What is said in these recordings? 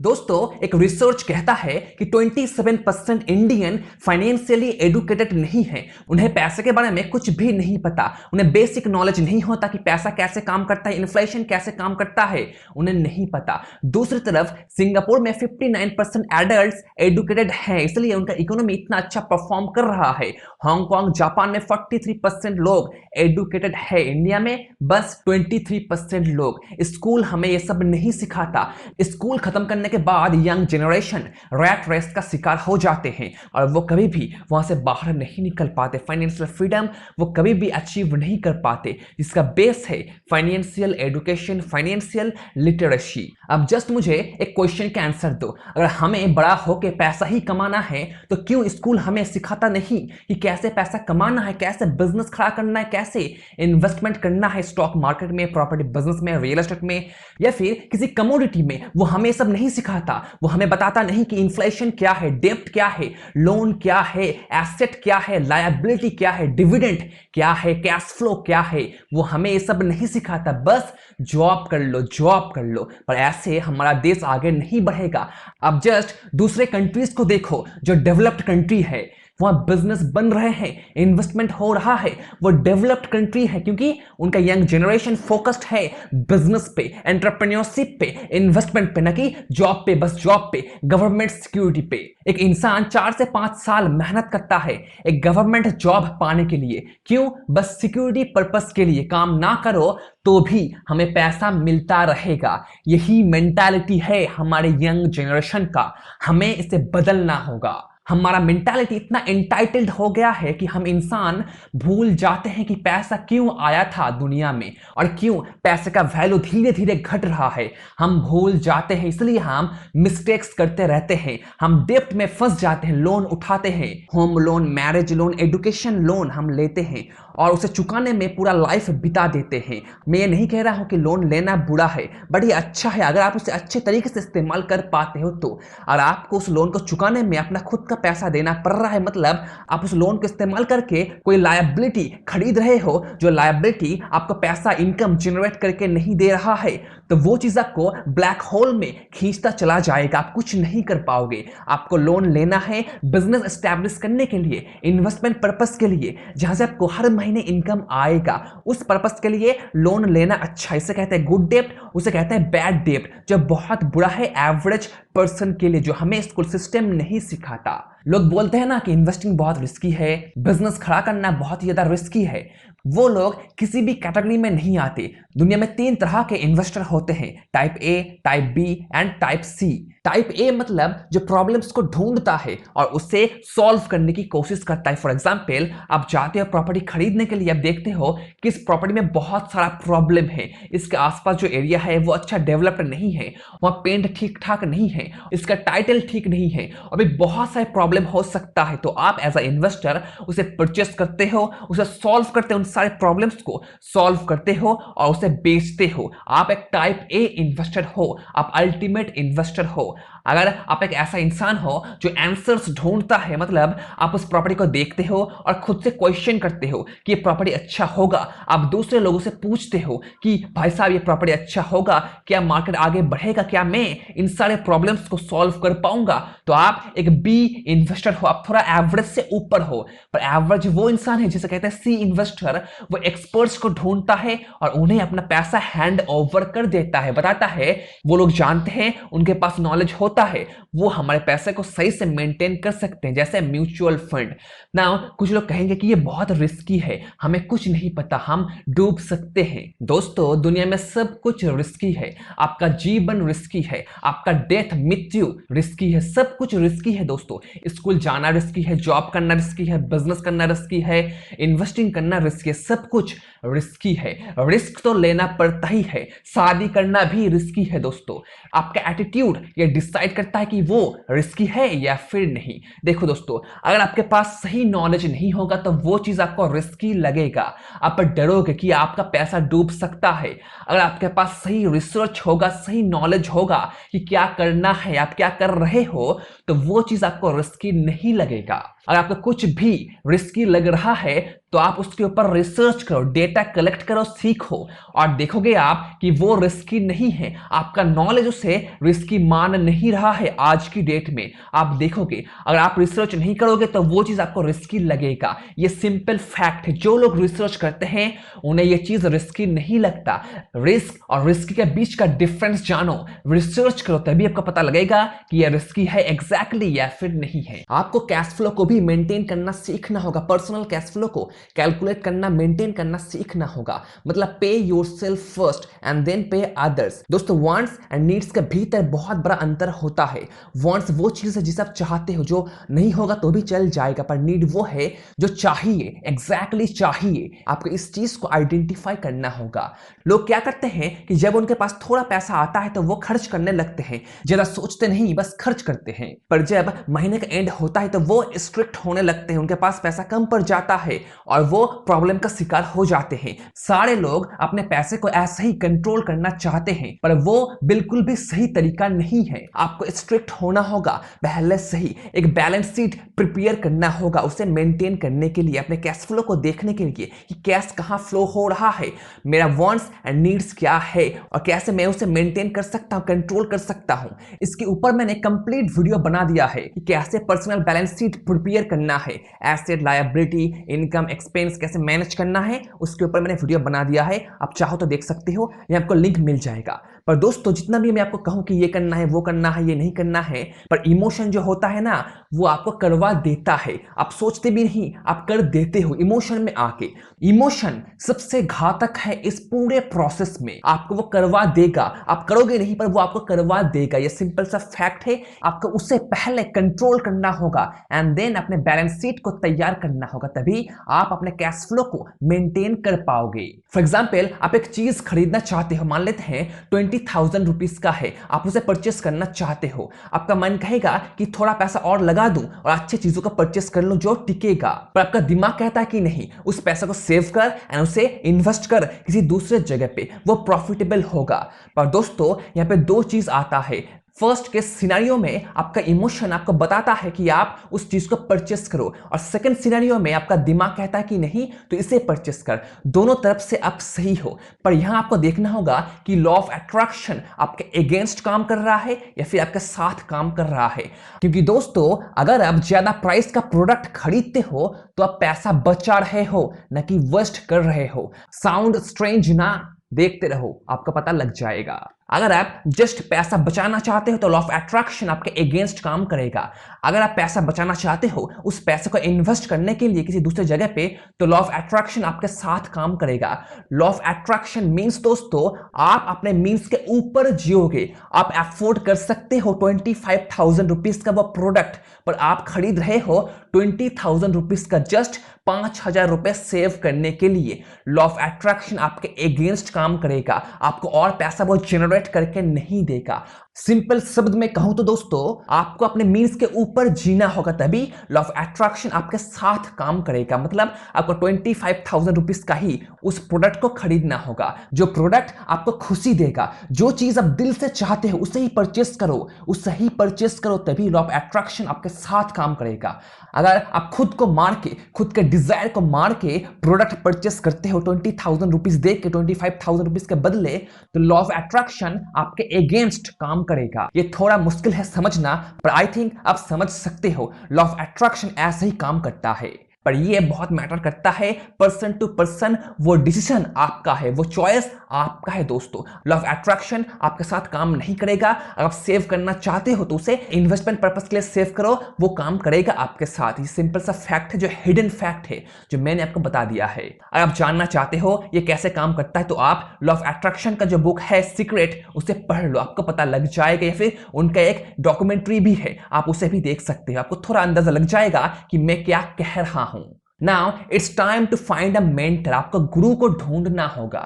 दोस्तों, एक रिसर्च कहता है कि 27% इंडियन फाइनेंशियली एडुकेटेड नहीं है। उन्हें पैसे के बारे में कुछ भी नहीं पता। उन्हें बेसिक नॉलेज नहीं होता कि पैसा कैसे काम करता है, इन्फ्लेशन कैसे काम करता है, उन्हें नहीं पता। दूसरी तरफ सिंगापुर में 59% एडल्ट्स एडुकेटेड हैं, इसलिए उनका इकोनॉमी इतना अच्छा परफॉर्म कर रहा है। हांगकांग, जापान में 43% लोग एडुकेटेड है। इंडिया में बस 23% लोग। स्कूल हमें यह सब नहीं सिखाता। स्कूल खत्म करने के बाद यंग जनरेशन रैट रेस का शिकार हो जाते हैं और वो कभी भी वहां से बाहर नहीं निकल पाते। फाइनेंशियल फ्रीडम वो कभी भी अचीव नहीं कर पाते। इसका बेस है फाइनेंशियल एजुकेशन, फाइनेंशियल लिटरेसी। अब जस्ट मुझे एक क्वेश्चन का आंसर दो। अगर हमें बड़ा होकर पैसा ही कमाना है तो क्यों स्कूल हमें सिखाता नहीं कि कैसे पैसा कमाना है, कैसे बिजनेस खड़ा करना है, कैसे इन्वेस्टमेंट करना है स्टॉक मार्केट में, प्रॉपर्टी बिजनेस में, रियल एस्टेट में या फिर किसी कमोडिटी में। वो हमें सब नहीं सिखाता। वो हमें बताता नहीं कि इन्फ्लेशन क्या है, डेब्ट क्या है, लोन क्या है, एसेट क्या है, लायबिलिटी क्या है, डिविडेंड क्या है, कैश फ्लो क्या है। वो हमें ये सब नहीं सिखाता। बस जॉब कर लो, जॉब कर लो। पर ऐसे हमारा देश आगे नहीं बढ़ेगा। अब जस्ट दूसरे कंट्रीज को देखो जो डेवलप्ड कंट्री है, वहां बिजनेस बन रहे हैं, इन्वेस्टमेंट हो रहा है। वो डेवलप्ड कंट्री है क्योंकि उनका यंग जनरेशन फोकस्ड है बिजनेस पे, एंटरप्रेन्योरशिप पे, इन्वेस्टमेंट पे, ना कि जॉब पे, बस जॉब पे, गवर्नमेंट सिक्योरिटी पे। एक इंसान 4 से 5 साल मेहनत करता है एक गवर्नमेंट जॉब पाने के लिए। क्यों? बस सिक्योरिटी पर्पस के लिए। काम ना करो तो भी हमें पैसा मिलता रहेगा। यही मेंटालिटी है हमारे यंग जनरेशन का। हमें इसे बदलना होगा। हमारा मेंटालिटी इतना एंटाइटल्ड हो गया है कि हम इंसान भूल जाते हैं कि पैसा क्यों आया था दुनिया में और क्यों पैसे का वैल्यू धीरे धीरे घट रहा है। हम भूल जाते हैं, इसलिए हम मिस्टेक्स करते रहते हैं। हम डेब्ट में फंस जाते हैं, लोन उठाते हैं, home loan, marriage loan, education loan हम लेते हैं और उसे चुकाने में पूरा लाइफ बिता देते हैं। मैं ये नहीं कह रहा हूं कि लोन लेना बुरा है, बट ये अच्छा है अगर आप उसे अच्छे तरीके से इस्तेमाल कर पाते हो तो। और आपको उस लोन को चुकाने में अपना खुद का पैसा देना पड़ रहा है, मतलब आप उस लोन को इस्तेमाल करके कोई लायबिलिटी खरीद रहे हो, जो लायबिलिटी आपको पैसा इनकम जनरेट करके नहीं दे रहा है, तो वो चीज आपको ब्लैक होल में खींचता चला जाएगा। आप कुछ नहीं कर पाओगे। आपको लोन लेना है बिजनेस एस्टैब्लिश करने के लिए, इन्वेस्टमेंट पर्पस के लिए, जहां से आपको हर महीने इनकम आएगा। उस पर्पस के लिए लोन लेना अच्छा। इसे कहते हैं गुड डेब्ट, उसे कहते हैं बैड डेब्ट, जो बहुत बुरा है एवरेज पर्सन के लिए, जो हमें स्कूल सिस्टम नहीं सिखाता। लोग बोलते हैं ना कि इन्वेस्टिंग बहुत रिस्की है, बिजनेस खड़ा करना बहुत ज्यादा रिस्की है। वो लोग किसी भी कैटेगरी में नहीं आते। दुनिया में 3 तरह के इन्वेस्टर होते हैं, type A, type B and type C. Type A मतलब जो प्रॉब्लम्स को ढूंढता है और उसे सॉल्व करने की कोशिश करता है। फॉर एग्जांपल, आप जाते हो प्रॉपर्टी खरीदने के लिए, आप देखते हो कि इस प्रॉपर्टी में बहुत सारा प्रॉब्लम है, इसके आसपास जो एरिया है वो अच्छा डेवलप्ड नहीं है, वहां पेंट ठीक ठाक नहीं है, इसका टाइटल ठीक नहीं है, और भी बहुत सारे प्रॉब्लम हो सकता है। तो आप एज अ इन्वेस्टर उसे परचेस करते हो, उसे सॉल्व करते हो, उन सारे प्रॉब्लम्स को सॉल्व करते हो और उसे बेचते हो। आप एक टाइप ए इन्वेस्टर हो, आप अल्टीमेट इन्वेस्टर हो। अगर आप एक ऐसा इंसान हो जो आंसर्स ढूंढता है, मतलब आप उस प्रॉपर्टी को देखते हो और खुद से क्वेश्चन करते हो कि ये प्रॉपर्टी अच्छा होगा। आप दूसरे लोगों से पूछते हो कि भाई साहब ये प्रॉपर्टी अच्छा होगा, क्या मार्केट आगे बढ़ेगा, क्या मैं इन सारे प्रॉब्लम्स को सॉल्व कर पाऊंगा। तो आप एक बी इन्वेस्टर हो, आप थोड़ा एवरेज से ऊपर हो। पर एवरेज वो इंसान है जिसे कहते हैं सी इन्वेस्टर। वो एक्सपर्ट्स को ढूंढता है और उन्हें अपना पैसा हैंड ओवर कर देता है, बताता है वो लोग जानते हैं, उनके पास नॉलेज होता है, वो हमारे पैसे को सही से मेंटेन कर सकते हैं, जैसे म्यूचुअल फंड। ना कुछ लोग कहेंगे कि ये बहुत रिस्की है, हमें कुछ नहीं पता, हम डूब सकते हैं। दोस्तों, दुनिया में सब कुछ रिस्की है। आपका जीवन रिस्की है, आपका डेथ, मृत्यु रिस्की है, सब कुछ रिस्की है दोस्तों। स्कूल जाना रिस्की है, जॉब करना रिस्की है, बिजनेस करना रिस्की है, इन्वेस्टिंग करना रिस्की है, सब कुछ रिस्की है। रिस्क तो लेना पड़ता ही है। शादी करना भी रिस्की है दोस्तों। आपका एटीट्यूड ये डिसाइड करता है कि वो रिस्की है या फिर नहीं। देखो दोस्तों, अगर आपके पास सही नॉलेज नहीं होगा तो वो चीज आपको रिस्की लगेगा। आप डरोगे कि आपका पैसा डूब सकता है। अगर आपके पास सही रिसर्च होगा, सही नॉलेज होगा कि क्या करना है, आप क्या कर रहे हो, तो वो चीज आपको रिस्की रिस्की नहीं लगेगा। अगर आपको कुछ भी रिस्की लग रहा है तो आप उसके ऊपर रिसर्च करो, डेटा कलेक्ट करो, सीखो और देखोगे आप कि वो रिस्की नहीं है। आपका नॉलेज उसे रिस्की मान नहीं रहा है। आज की डेट में आप देखोगे अगर आप रिसर्च नहीं करोगे तो वो चीज आपको रिस्की लगेगा। ये सिंपल फैक्ट है। जो लोग रिसर्च करते हैं उन्हें ये चीज रिस्की नहीं लगता। रिस्क और रिस्की के बीच का डिफरेंस जानो, रिसर्च करो, तभी आपको पता लगेगा कि ये रिस्की है एग्जैक्टली या फिर नहीं है। आपको कैश फ्लो को भी मेंटेन करना सीखना होगा। पर्सनल कैश फ्लो को कैलकुलेट करना, मेंटेन करना सीखना होगा। मतलब पे योरसेल्फ फर्स्ट एंड देन पे अदर्स। दोस्तों वांट्स एंड नीड्स के भीतर बहुत बड़ा अंतर होता है। वांट्स वो चीज है जिसे आप चाहते हो, जो नहीं होगा तो भी चल जाएगा, पर नीड वो है जो चाहिए, एग्जैक्टली चाहिए। आपको इस चीज को आइडेंटिफाई करना होगा। लोग क्या करते हैं कि जब उनके पास थोड़ा पैसा आता है तो वो खर्च करने लगते हैं, ज्यादा सोचते नहीं, बस खर्च करते हैं। पर जब महीने का एंड होता है तो वो स्ट्रिक्ट होने लगते हैं, उनके पास पैसा कम पड़ जाता है और वो प्रॉब्लम का शिकार हो जाते हैं। सारे लोग अपने पैसे को ऐसे ही कंट्रोल करना चाहते हैं, पर वो बिल्कुल भी सही तरीका नहीं है। आपको स्ट्रिक्ट होना होगा, पहले से ही एक बैलेंस शीट प्रिपेयर करना होगा, उसे मेंटेन करने के लिए, अपने कैश फ्लो को देखने के लिए कि कैश कहां फ्लो हो रहा है, मेरा वांट्स एंड नीड्स क्या है और कैसे मैं उसे मेंटेन कर सकता हूं, कंट्रोल कर सकता हूं। इसके ऊपर मैंने कंप्लीट वीडियो बना दिया है कि कैसे पर्सनल बैलेंस शीट प्रिपेयर करना है, एसेट लायबिलिटी इनकम एक्सपेंस कैसे मैनेज करना है, उसके ऊपर मैंने वीडियो बना दिया है। आप चाहो तो देख सकते हो, ये आपको लिंक मिल जाएगा। पर दोस्तों जितना भी मैं आपको कहूं कि ये करना है, वो करना है, ये नहीं करना है, पर इमोशन जो होता है ना वो आपको करवा देता है। आप सोचते भी नहीं, आप कर देते हो इमोशन में आके। इमोशन सबसे घातक है इस पूरे प्रोसेस में। आपको वो करवा देगा, आप करोगे नहीं पर वो आपको करवा देगा। ये सिंपल सा फैक्ट है। आपको उससे पहले कंट्रोल करना होगा एंड देन अपने बैलेंस शीट को तैयार करना होगा, तभी आप अपने कैश फ्लो को मेंटेन कर पाओगे। फॉर एग्जाम्पल आप एक चीज खरीदना चाहते हो, मान लेते हैं 20,000 रुपीज का है, आप उसे परचेस करना चाहते हो। आपका मन कहेगा कि थोड़ा पैसा और लगा दूं और अच्छी चीजों को परचेस कर लूं जो टिकेगा, पर आपका दिमाग कहता है कि नहीं, उस पैसे को सेव कर एंड उसे इन्वेस्ट कर किसी दूसरे जगह पे, वो प्रॉफिटेबल होगा। पर दोस्तों यहां पे दो चीज आता है। फर्स्ट के सिनेरियो में आपका इमोशन आपको बताता है कि आप उस चीज को परचेस करो, और सेकंड सिनेरियो में आपका दिमाग कहता है कि नहीं तो इसे परचेस कर। दोनों तरफ से आप सही हो, पर यहां आपको देखना होगा कि लॉ ऑफ अट्रैक्शन आपके अगेंस्ट काम कर रहा है या फिर आपके साथ काम कर रहा है। क्योंकि दोस्तों अगर आप ज्यादा प्राइस का प्रोडक्ट खरीदते हो तो आप पैसा बचा रहे हो, न कि वेस्ट कर रहे हो। साउंड स्ट्रेंज ना? देखते रहो, आपको पता लग जाएगा। अगर आप जस्ट पैसा बचाना चाहते हो तो लॉ ऑफ अट्रैक्शन आपके अगेंस्ट काम करेगा। अगर आप पैसा बचाना चाहते हो उस पैसे को इन्वेस्ट करने के लिए किसी दूसरे जगह पे, तो लॉ ऑफ अट्रैक्शन आपके साथ काम करेगा। लॉ ऑफ अट्रैक्शन मींस दोस्तों आप अपने मींस के ऊपर जियोगे। आप अफोर्ड कर सकते हो 25,000 रुपीज का वो प्रोडक्ट, पर आप खरीद रहे हो 20,000 रुपीज का जस्ट 5,000 रुपए सेव करने के लिए। लॉ ऑफ अट्रैक्शन आपके अगेंस्ट काम करेगा, आपको और पैसा वो जनरेट करके नहीं देगा। सिंपल शब्द में कहूं तो दोस्तों आपको अपने मीन्स के ऊपर जीना होगा, तभी लॉ ऑफ अट्रैक्शन आपके साथ काम करेगा। मतलब आपको 25,000 रुपीज का ही उस प्रोडक्ट को खरीदना होगा, जो प्रोडक्ट आपको खुशी देगा। जो चीज आप दिल से चाहते हो उसे ही परचेस करो, उससे ही परचेस करो, तभी लॉ ऑफ अट्रैक्शन आपके साथ काम करेगा। अगर आप खुद को मार के, खुद के डिजायर को मार के प्रोडक्ट परचेस करते हो 20,000 रुपीज दे के 25,000 रुपीज के बदले, तो लॉ ऑफ अट्रैक्शन आपके अगेंस्ट काम करेगा। ये थोड़ा मुश्किल है समझना, पर आई थिंक आप समझ सकते हो। लॉ ऑफ अट्रैक्शन ऐसे ही काम करता है, पर ये बहुत मैटर करता है पर्सन टू पर्सन। वो डिसीजन आपका है, वो चॉइस आपका है दोस्तों। लॉ ऑफ अट्रैक्शन आपके साथ काम नहीं करेगा। अगर आप सेव करना चाहते हो तो उसे इन्वेस्टमेंट पर्पस के लिए सेव करो, वो काम करेगा आपके साथ। ये सिंपल सा फैक्ट है, जो हिडन फैक्ट है, जो मैंने आपको बता दिया है। अगर आप जानना चाहते हो ये कैसे काम करता है तो आप लॉ ऑफ अट्रैक्शन का जो बुक है सीक्रेट, उसे पढ़ लो, आपको पता लग जाएगा। या फिर उनका एक डॉक्यूमेंट्री भी है, आप उसे भी देख सकते हो, आपको थोड़ा अंदाजा लग जाएगा कि मैं क्या कह रहा हूं। Now it's time to find a mentor. आपको गुरु को ढूंढना होगा।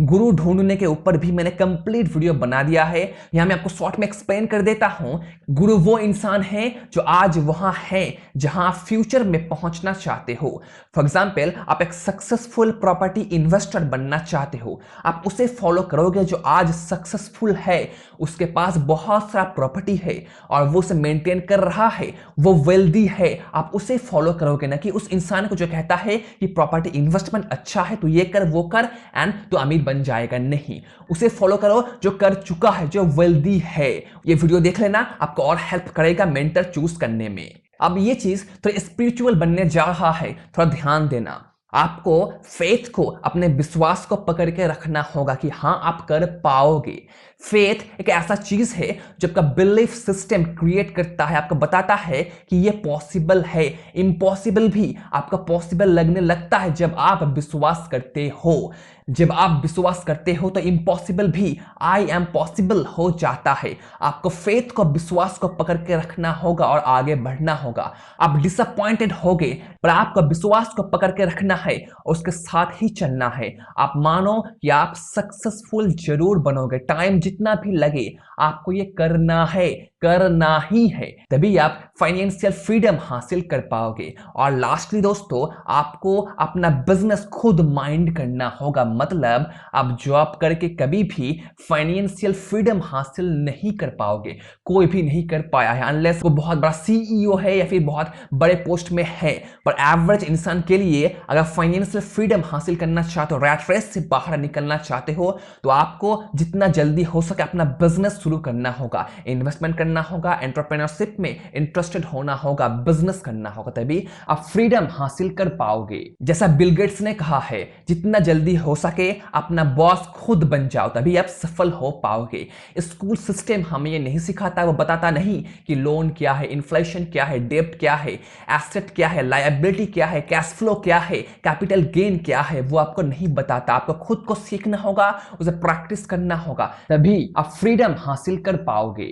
गुरु ढूंढने के ऊपर भी मैंने कंप्लीट वीडियो बना दिया है, यहां मैं आपको शॉर्ट में एक्सप्लेन कर देता हूं। गुरु वो इंसान है जो आज वहां है जहां आप फ्यूचर में पहुंचना चाहते हो। फॉर एग्जाम्पल, आप एक सक्सेसफुल प्रॉपर्टी इन्वेस्टर बनना चाहते हो, आप उसे फॉलो करोगे जो आज सक्सेसफुल है, उसके पास बहुत सारा प्रॉपर्टी है और वो उसे मेंटेन कर रहा है, वो वेल्दी है। आप उसे फॉलो करोगे ना कि उस इंसान को जो कहता है कि प्रॉपर्टी इन्वेस्टमेंट अच्छा है तो ये कर वो कर एंड तो अमीर बन जाएगा। नहीं, उसे फॉलो करो जो कर चुका है, जो वेल्दी है। ये वीडियो देख लेना, आपको और हेल्प करेगा मेंटर चूज करने में। अब ये चीज थोड़ा स्पिरिचुअल बनने जा रहा है, थोड़ा ध्यान देना। आपको फेथ को, अपने विश्वास को पकड़ के रखना होगा कि हां आप कर पाओगे। फेथ एक ऐसा चीज है जो आपका बिलीफ सिस्टम क्रिएट करता है, आपको बताता है कि ये पॉसिबल है। इम्पॉसिबल भी आपका पॉसिबल लगने लगता है जब आप विश्वास करते हो। जब आप विश्वास करते हो तो इम्पॉसिबल भी आई एम पॉसिबल हो जाता है। आपको फेथ को, विश्वास को पकड़ के रखना होगा और आगे बढ़ना होगा। आप डिसअपॉइंटेड होगे पर आपको विश्वास को पकड़ के रखना है और उसके साथ ही चलना है। आप मानो कि आप सक्सेसफुल जरूर बनोगे, टाइम जितना भी लगे आपको ये करना है, करना ही है, तभी आप फाइनेंशियल फ्रीडम हासिल कर पाओगे। और लास्टली दोस्तों, आपको अपना बिजनेस खुद माइंड करना होगा। मतलब आप जॉब करके कभी भी फाइनेंशियल फ्रीडम हासिल नहीं कर पाओगे। कोई भी नहीं कर पाया है अनलेस वो बहुत बड़ा सीईओ है या फिर बहुत बड़े पोस्ट में है। पर एवरेज इंसान के लिए अगर फाइनेंशियल फ्रीडम हासिल करना चाहते हो, रैट रेस से बाहर निकलना चाहते हो, तो आपको जितना जल्दी हो सके अपना बिजनेस शुरू करना होगा, इन्वेस्टमेंट करना होगा, एंटरप्रेन्योरशिप में इंटरेस्टेड होना होगा, बिजनेस करना होगा, तभी आप फ्रीडम हासिल कर पाओगे। जैसा बिल गेट्स ने कहा है, जितना जल्दी हो सके अपना बॉस खुद बन जाओ, तभी आप सफल हो पाओगे। स्कूल सिस्टम हमें ये नहीं सिखाता, वो बताता नहीं कि लोन क्या है, इन्फ्लेशन क्या है, डेब्ट क्या है, एसेट क्या है, लायबिलिटी क्या है, कैश फ्लो क्या है, कैपिटल गेन क्या है, वो आपको नहीं बताता। आपको खुद को सीखना होगा, उसे प्रैक्टिस करना होगा, तभी आप फ्रीडम हासिल कर पाओगे।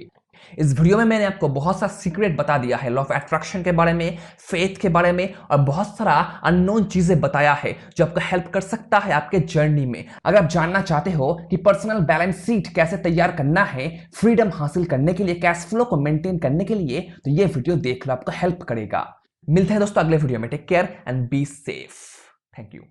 इस वीडियो में मैंने आपको बहुत सा सीक्रेट बता दिया है, लॉ ऑफ अट्रैक्शन के बारे में, फेथ के बारे में और बहुत सारा अननोन चीजें बताया है जो आपको हेल्प कर सकता है आपके जर्नी में। अगर आप जानना चाहते हो कि पर्सनल बैलेंस शीट कैसे तैयार करना है फ्रीडम हासिल करने के लिए, कैश फ्लो को मेंटेन करने के लिए, तो ये वीडियो देख लो, आपको हेल्प करेगा। मिलते हैं दोस्तों अगले वीडियो में। Take care and be safe. Thank you.